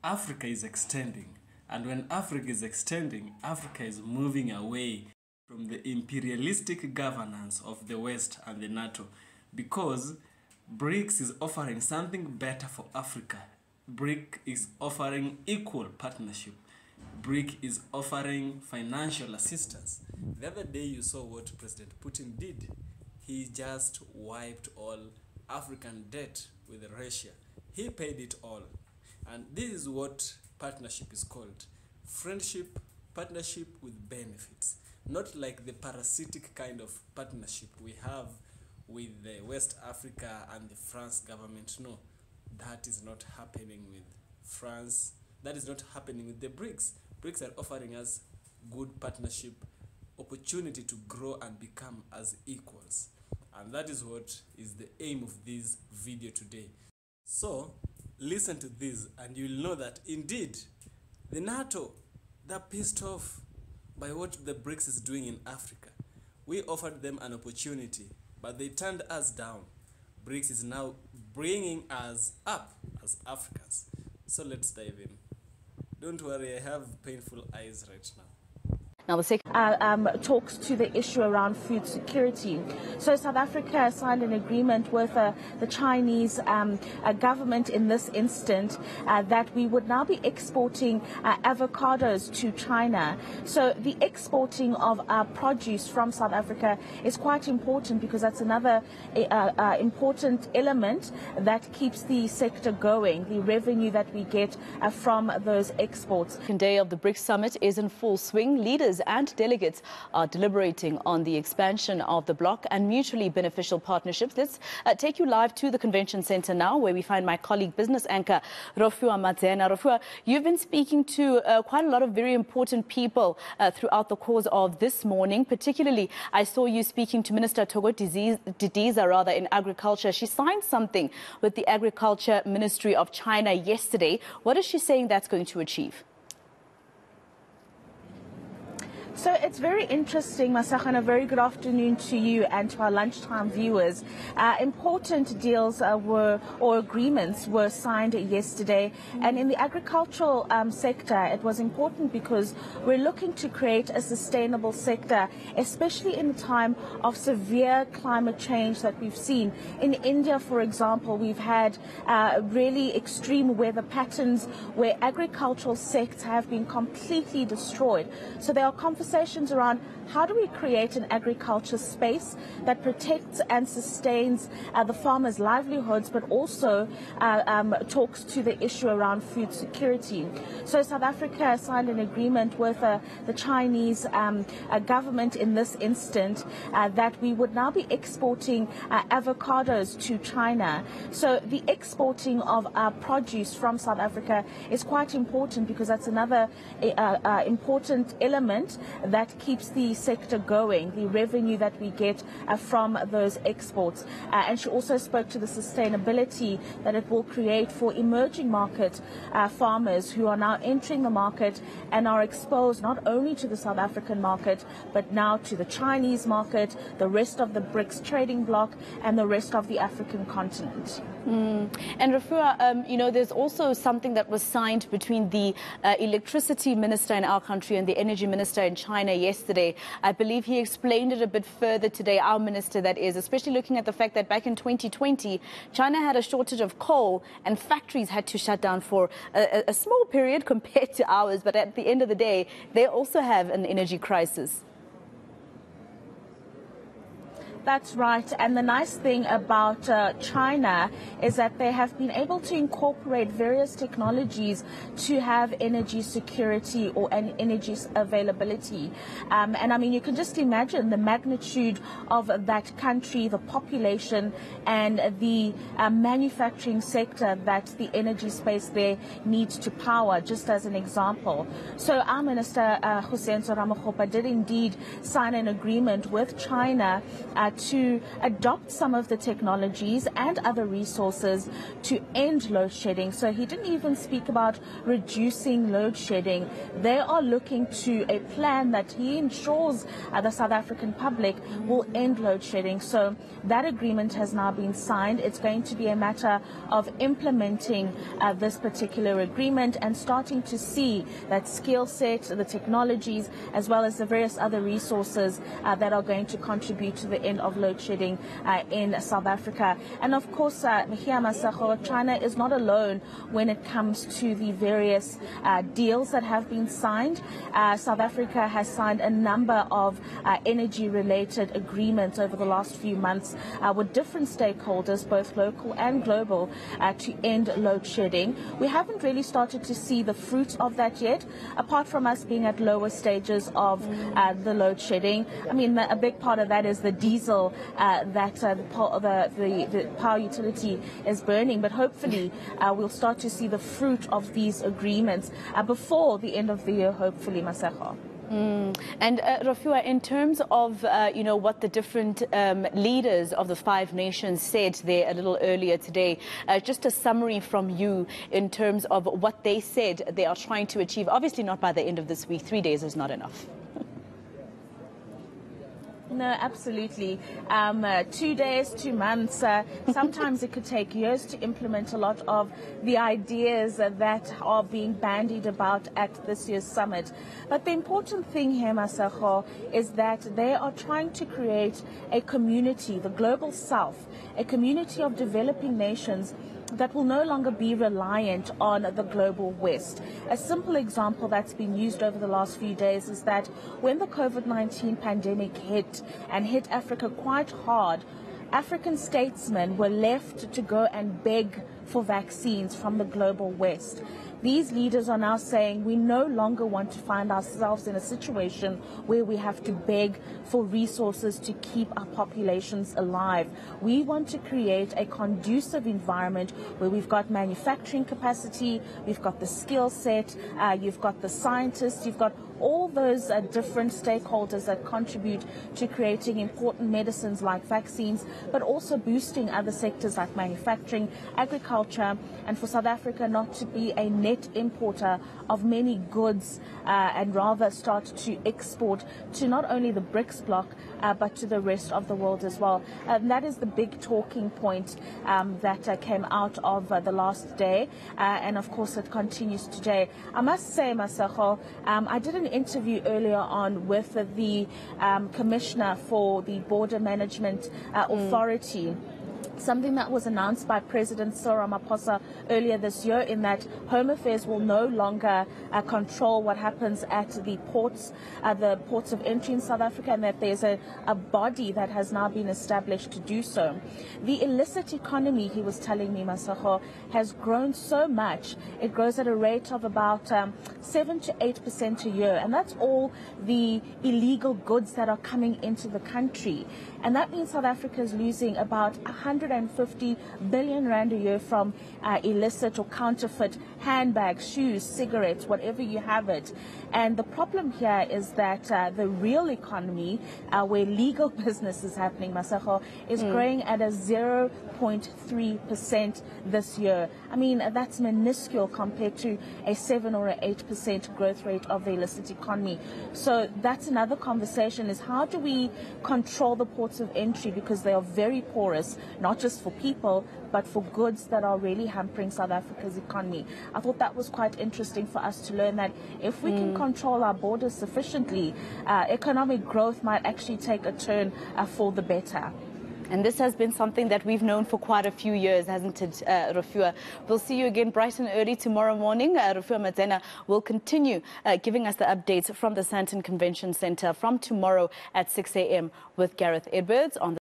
Africa is extending. And when Africa is extending, Africa is moving away from the imperialistic governance of the West and the NATO, because BRICS is offering something better for Africa. BRIC is offering equal partnership. BRIC is offering financial assistance. The other day you saw what President Putin did. He just wiped all African debt with Russia. He paid it all. And this is what partnership is called. Friendship, partnership with benefits. Not like the parasitic kind of partnership we have with the West Africa and the France government. No, that is not happening with France. That is not happening with the BRICS. BRICS are offering us good partnership, opportunity to grow and become as equals. And that is what is the aim of this video today. So, listen to this and you'll know that indeed, the NATO, they're pissed off by what the BRICS is doing in Africa. We offered them an opportunity, but they turned us down. BRICS is now bringing us up as Africans. So let's dive in. Don't worry, I have painful eyes right now. Now, the second talks to the issue around food security. So South Africa signed an agreement with the Chinese government in this instant that we would now be exporting avocados to China. So the exporting of produce from South Africa is quite important because that's another important element that keeps the sector going, the revenue that we get from those exports. The second day of the BRICS summit is in full swing. Leaders and delegates are deliberating on the expansion of the bloc and mutually beneficial partnerships. Let's take you live to the convention center now, where we find my colleague, business anchor Rofua Madzena. Rofua, you've been speaking to quite a lot of very important people throughout the course of this morning. Particularly, I saw you speaking to Minister Togo Didiza in agriculture. She signed something with the Agriculture Ministry of China yesterday. What is she saying that's going to achieve? So it's very interesting, Masakhan. A very good afternoon to you and to our lunchtime viewers. Important deals or agreements were signed yesterday, and in the agricultural sector it was important because we're looking to create a sustainable sector, especially in a time of severe climate change that we've seen. In India, for example, we've had really extreme weather patterns where agricultural sectors have been completely destroyed. So there are conversations around how do we create an agriculture space that protects and sustains the farmers' livelihoods, but also talks to the issue around food security. So South Africa signed an agreement with the Chinese government in this instant that we would now be exporting avocados to China. So the exporting of produce from South Africa is quite important because that's another important element that keeps the sector going, the revenue that we get from those exports. And she also spoke to the sustainability that it will create for emerging market farmers who are now entering the market and are exposed not only to the South African market, but now to the Chinese market, the rest of the BRICS trading bloc, and the rest of the African continent. And Rafua, you know, there's also something that was signed between the electricity minister in our country and the energy minister in China yesterday. I believe he explained it a bit further today, our minister that is, especially looking at the fact that back in 2020, China had a shortage of coal and factories had to shut down for a small period compared to ours. But at the end of the day, they also have an energy crisis. That's right. And the nice thing about China is that they have been able to incorporate various technologies to have energy security or an energy availability. And I mean, you can just imagine the magnitude of that country, the population, and the manufacturing sector that the energy space there needs to power, just as an example. So our Minister Ramaphosa did indeed sign an agreement with China to adopt some of the technologies and other resources to end load shedding. So he didn't even speak about reducing load shedding. They are looking to a plan that he ensures the South African public will end load shedding. So that agreement has now been signed. It's going to be a matter of implementing this particular agreement and starting to see that skill set, the technologies, as well as the various other resources that are going to contribute to the end of load shedding in South Africa. And of course, China is not alone when it comes to the various deals that have been signed. South Africa has signed a number of energy-related agreements over the last few months with different stakeholders, both local and global, to end load shedding. We haven't really started to see the fruit of that yet, apart from us being at lower stages of the load shedding. I mean, a big part of that is the diesel that the power utility is burning, but hopefully we'll start to see the fruit of these agreements before the end of the year, hopefully, Maseko. And Rafua, in terms of what the different leaders of the 5 nations said there a little earlier today, just a summary from you in terms of what they said they are trying to achieve. Obviously not by the end of this week. 3 days is not enough. No, absolutely. 2 days, 2 months. Sometimes it could take years to implement a lot of the ideas that are being bandied about at this year's summit. But the important thing here, Masako, is that they are trying to create a community, the global south, a community of developing nations that will no longer be reliant on the global west. A simple example that's been used over the last few days is that when the COVID-19 pandemic hit and hit Africa quite hard, African statesmen were left to go and beg for vaccines from the global west. These leaders are now saying we no longer want to find ourselves in a situation where we have to beg for resources to keep our populations alive. We want to create a conducive environment where we've got manufacturing capacity, we've got the skill set, you've got the scientists, you've got all those different stakeholders that contribute to creating important medicines like vaccines, but also boosting other sectors like manufacturing, agriculture, and for South Africa not to be a net importer of many goods and rather start to export to not only the BRICS bloc but to the rest of the world as well. And that is the big talking point that came out of the last day, and of course it continues today. I must say, Masako, I did an interview earlier on with the Commissioner for the Border Management Authority. Something that was announced by President Ramaphosa earlier this year, in that Home Affairs will no longer control what happens at the ports of entry in South Africa, and that there's a body that has now been established to do so. The illicit economy, he was telling me, Masako, has grown so much. It grows at a rate of about 7 to 8% a year, and that's all the illegal goods that are coming into the country. And that means South Africa is losing about 150 billion rand a year from illicit or counterfeit handbags, shoes, cigarettes, whatever you have it. And the problem here is that the real economy, where legal business is happening, Masako, is growing at a 0.3% this year. I mean, that's minuscule compared to a 7 or 8% growth rate of the illicit economy. So that's another conversation, is how do we control the ports of entry, because they are very porous, not just for people, but for goods that are really hampering South Africa's economy. I thought that was quite interesting for us to learn that if we can control our borders sufficiently, economic growth might actually take a turn for the better. And this has been something that we've known for quite a few years, hasn't it, Rafua? We'll see you again bright and early tomorrow morning. Rafua Madzena will continue giving us the updates from the Sandton Convention Centre from tomorrow at 6 a.m. with Gareth Edwards on the